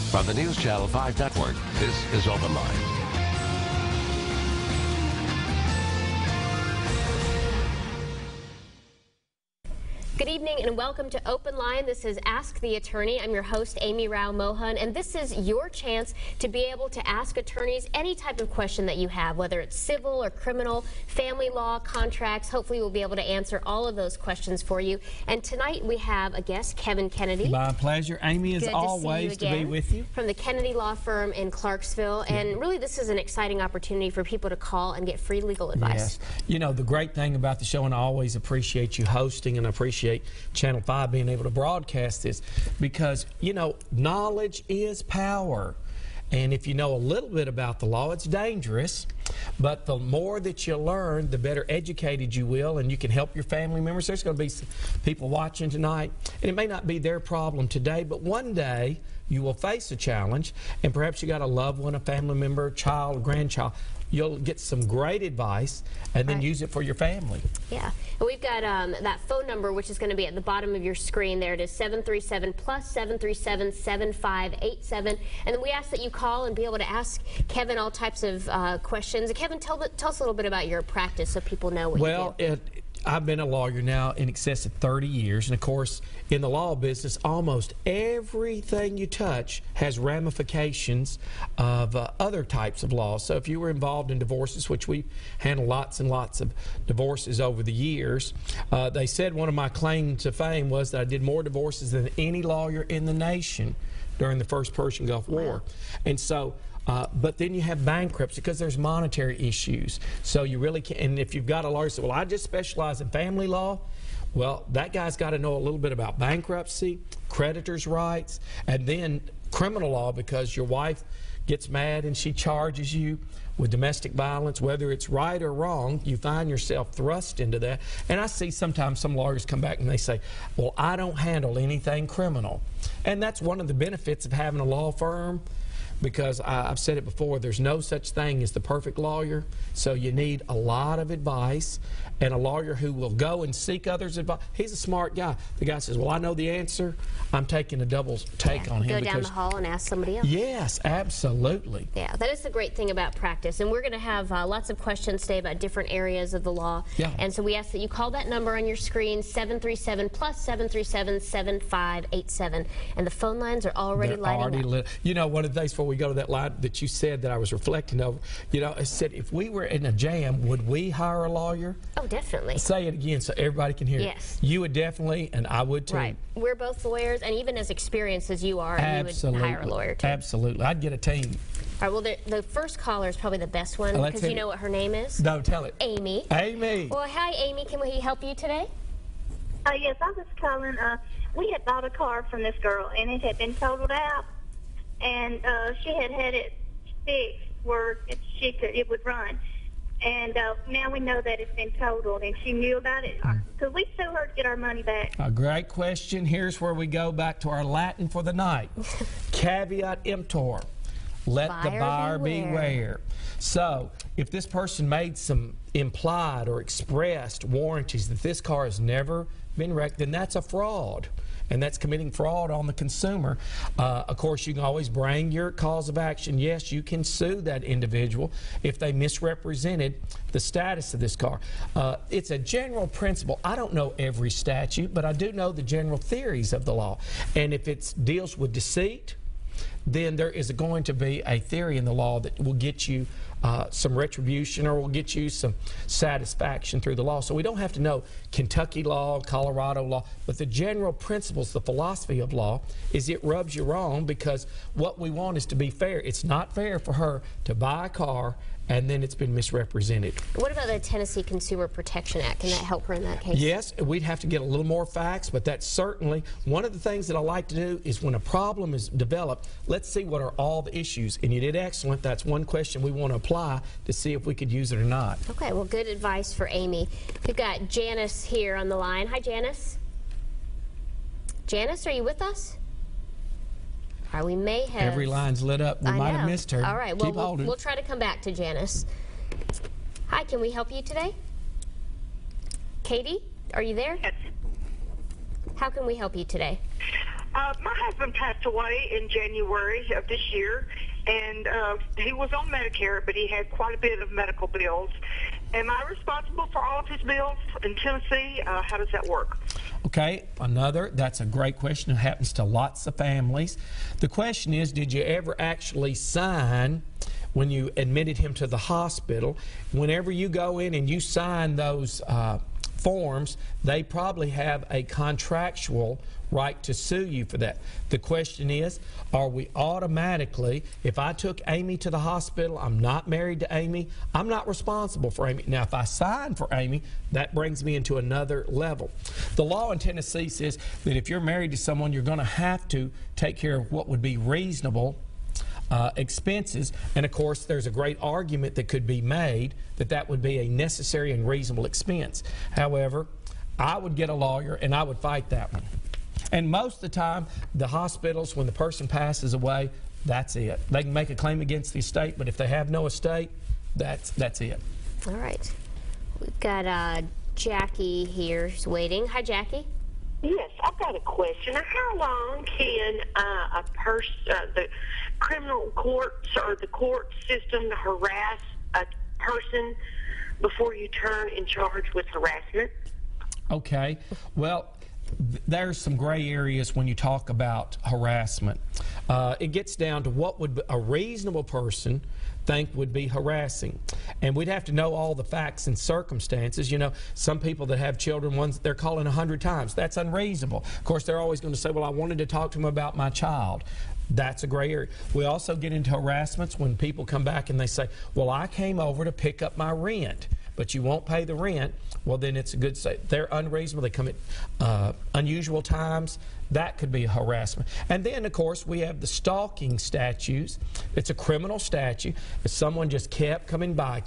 From the News Channel 5 Network, this is OpenLine. Good evening and welcome to Open Line. This is Ask the Attorney. I'm your host, Amy Rao Mohan, and this is your chance to be able to ask attorneys any type of question that you have, whether it's civil or criminal, family law, contracts. Hopefully we'll be able to answer all of those questions for you. And tonight we have a guest, Kevin Kennedy. My pleasure. Amy, as always, to be with you. From the Kennedy Law Firm in Clarksville. And really this is an exciting opportunity for people to call and get free legal advice. Yes. You know, the great thing about the show, and I always appreciate you hosting and appreciate Channel 5 being able to broadcast this, because, you know, knowledge is power. And if you know a little bit about the law, it's dangerous. But the more that you learn, the better educated you will, and you can help your family members. There's going to be some people watching tonight, and it may not be their problem today, but one day you will face a challenge, and perhaps you got a loved one, a family member, a child, a grandchild. You'll get some great advice and then use it for your family. Yeah. And we've got that phone number, which is going to be at the bottom of your screen there. It is 737 plus 737 7587. And then we ask that you call and be able to ask Kevin all types of questions. Kevin, tell us a little bit about your practice so people know what you do. I've been a lawyer now in excess of 30 years, and of course, in the law business, almost everything you touch has ramifications of other types of laws. So if you were involved in divorces, which we handle lots and lots of divorces over the years, they said one of my claims to fame was that I did more divorces than any lawyer in the nation during the first Persian Gulf War. And so but then you have bankruptcy because there's monetary issues. So you really can't, and if you've got a lawyer who says, well, I just specialize in family law, well, that guy's got to know a little bit about bankruptcy, creditors' rights, and then criminal law, because your wife gets mad and she charges you with domestic violence. Whether it's right or wrong, you find yourself thrust into that. And I see sometimes some lawyers come back and they say, well, I don't handle anything criminal. And that's one of the benefits of having a law firm, because I've said it before, there's no such thing as the perfect lawyer. So you need a lot of advice, and a lawyer who will go and seek others' advice. He's a smart guy. The guy says, well, I know the answer. I'm taking a double take on him. Go down the hall and ask somebody else. Yes, absolutely. Yeah, that is the great thing about practice. And we're going to have lots of questions today about different areas of the law. Yeah. And so we ask that you call that number on your screen, 737 plus 737 7587. And the phone lines are already lighting up. You know, one of the things before we go to that line that you said that I was reflecting over, you know, I said, if we were in a jam, would we hire a lawyer? Oh, definitely. Say it again so everybody can hear. Yes. It. You would definitely, and I would too. Right. We're both lawyers, and even as experienced as you are, Absolutely. You would hire a lawyer too. Absolutely. I'd get a team. All right, well, the first caller is probably the best one, because you know what her name is? No, tell it. Amy. Amy. Well, hi, Amy. Can we help you today? Yes, I was calling. We had bought a car from this girl, and it had been totaled out, and she had it fixed where it would run. And now we know that it's been totaled, and she knew about it. Could we sue her to get our money back? A great question. Here's where we go back to our Latin for the night. Caveat emptor. Let the buyer beware. So, if this person made some implied or expressed warranties that this car has never been wrecked, then that's a fraud. And that's committing fraud on the consumer. Of course, you can always bring your cause of action. Yes, you can sue that individual if they misrepresented the status of this car. It's a general principle. I don't know every statute, but I do know the general theories of the law. And if it deals with deceit, then there is going to be a theory in the law that will get you some retribution, or will get you some satisfaction through the law. So we don't have to know Kentucky law, Colorado law, but the general principles, the philosophy of law, is it rubs you wrong, because what we want is to be fair. It's not fair for her to buy a car and then it's been misrepresented. What about the Tennessee Consumer Protection Act? Can that help her in that case? Yes, we'd have to get a little more facts, but that's certainly one of the things that I like to do is when a problem is developed, let's see what are all the issues. And you did excellent. That's one question we want to apply to see if we could use it or not. Okay, well, good advice for Amy. We've got Janice here on the line. Hi, Janice. Janice, are you with us? All right, we may have... Every line's lit up. We might have missed her. All right, well, we'll try to come back to Janice. Hi, can we help you today? Katie, are you there? Yes. How can we help you today? My husband passed away in January of this year, and he was on Medicare, but he had quite a bit of medical bills. Am I responsible for all of his bills in Tennessee? How does that work? Okay, that's a great question. It happens to lots of families. The question is, did you ever actually sign when you admitted him to the hospital? Whenever you go in and you sign those forms, they probably have a contractual right to sue you for that. The question is, are we automatically, if I took Amy to the hospital, I'm not married to Amy, I'm not responsible for Amy. Now, if I sign for Amy, that brings me into another level. The law in Tennessee says that if you're married to someone, you're going to have to take care of what would be reasonable expenses, and of course there's a great argument that could be made that that would be a necessary and reasonable expense. However, I would get a lawyer and I would fight that one. And most of the time, the hospitals, when the person passes away, that's it. They can make a claim against the estate, but if they have no estate, that's it. All right. We've got Jackie here waiting. Hi, Jackie. Yes, I've got a question. How long can the criminal courts or the court system harass a person before you turn in charge with harassment? Okay. Well, there's some gray areas when you talk about harassment. It gets down to what would a reasonable person think would be harassing. And we'd have to know all the facts and circumstances. You know, some people that have children, ones they're calling 100 times. That's unreasonable. Of course, they're always going to say, well, I wanted to talk to him about my child. That's a gray area. We also get into harassments when people come back and they say, well, I came over to pick up my rent, but you won't pay the rent. Well, then it's a good say. They're unreasonable. They come at unusual times. That could be harassment. And then, of course, we have the stalking statutes. It's a criminal statute. If someone just kept coming by,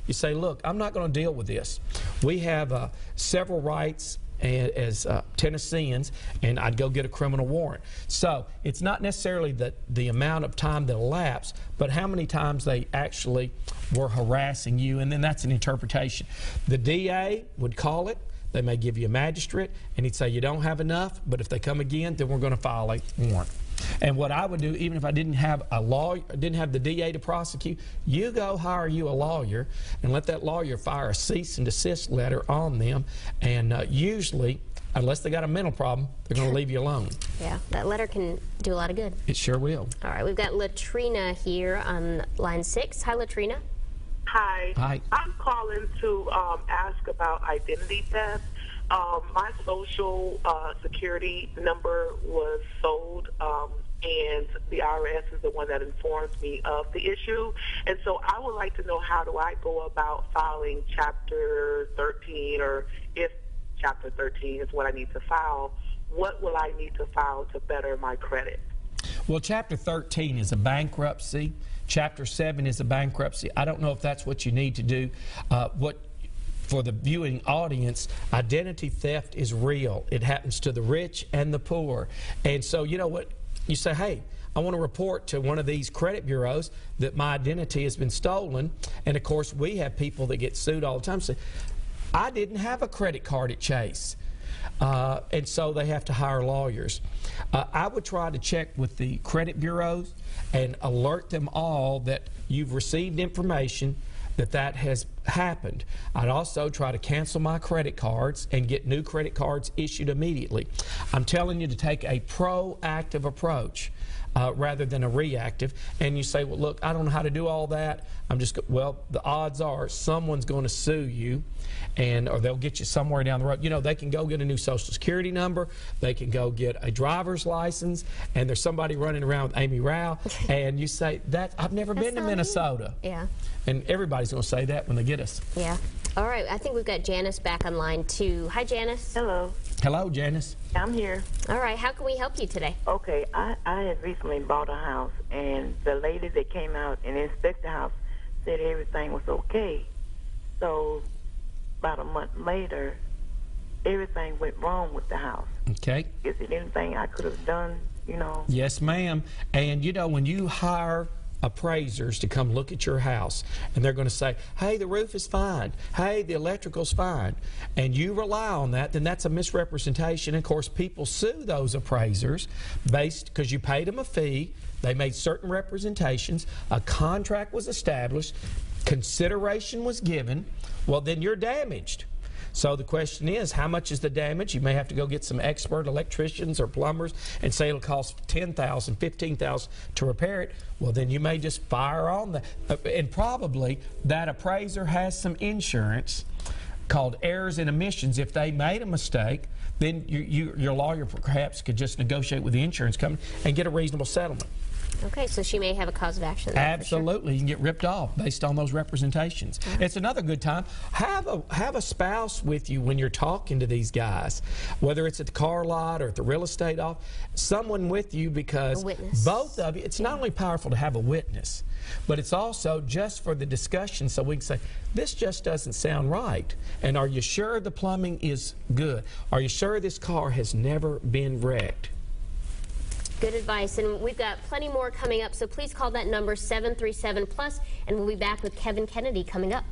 you say, look, I'm not going to deal with this. We have several rights as Tennesseans, and I'd go get a criminal warrant. So it's not necessarily the amount of time that elapsed, but how many times they actually were harassing you, and then that's an interpretation. The DA would call it. They may give you a magistrate, and he'd say you don't have enough, but if they come again, then we're going to file a warrant. And what I would do, even if I didn't have a lawyer, didn't have the DA to prosecute, you go hire you a lawyer and let that lawyer fire a cease and desist letter on them. And usually, unless they got a mental problem, they're going to leave you alone. Yeah, that letter can do a lot of good. It sure will. All right, we've got Latrina here on line 6. Hi, Latrina. Hi. Hi. I'm calling to ask about identity theft. My social security number was sold, and the IRS is the one that informs me of the issue. And so I would like to know, how do I go about filing Chapter 13, or if Chapter 13 is what I need to file, what will I need to file to better my credit? Well, Chapter 13 is a bankruptcy. Chapter 7 is a bankruptcy. I don't know if that's what you need to do. For the viewing audience, identity theft is real. It happens to the rich and the poor. And so, you know what? You say, hey, I want to report to one of these credit bureaus that my identity has been stolen. And, of course, we have people that get sued all the time say, I didn't have a credit card at Chase. And so they have to hire lawyers. I would try to check with the credit bureaus and alert them all that you've received information that has happened. I'd also try to cancel my credit cards and get new credit cards issued immediately. I'm telling you to take a proactive approach rather than a reactive. And you say, well, look, I don't know how to do all that. Well, the odds are someone's going to sue you, or they'll get you somewhere down the road. You know, they can go get a new Social Security number, they can go get a driver's license, and there's somebody running around with Amy Rao, and you say, I've never been to Minnesota. Yeah. And everybody's going to say that when they get us. Yeah. All right, I think we've got Janice back on line 2. Hi, Janice. Hello. Hello, Janice. I'm here. All right, how can we help you today? Okay, I had recently bought a house, and the lady that came out and inspected the house said everything was okay. So about a month later, everything went wrong with the house. Okay. Is there anything I could have done, you know? Yes, ma'am. And, you know, when you hire appraisers to come look at your house, and they're going to say, hey, the roof is fine, hey, the electrical's fine, and you rely on that, then that's a misrepresentation. And of course, people sue those appraisers because you paid them a fee, they made certain representations, a contract was established, consideration was given. Well, then you're damaged. So the question is, how much is the damage? You may have to go get some expert electricians or plumbers and say it'll cost $10,000, $15,000 to repair it. Well, then you may just fire on that. And probably that appraiser has some insurance called errors and omissions. If they made a mistake, then your lawyer perhaps could just negotiate with the insurance company and get a reasonable settlement. Okay, so she may have a cause of action. Absolutely, you can get ripped off based on those representations. It's another good time. Have a spouse with you when you're talking to these guys, whether it's at the car lot or at the real estate office. Someone with you, because both of you. It's not only powerful to have a witness, but it's also just for the discussion, so we can say, this just doesn't sound right. And are you sure the plumbing is good? Are you sure this car has never been wrecked? Good advice, and we've got plenty more coming up, so please call that number 737+, and we'll be back with Kevin Kennedy coming up.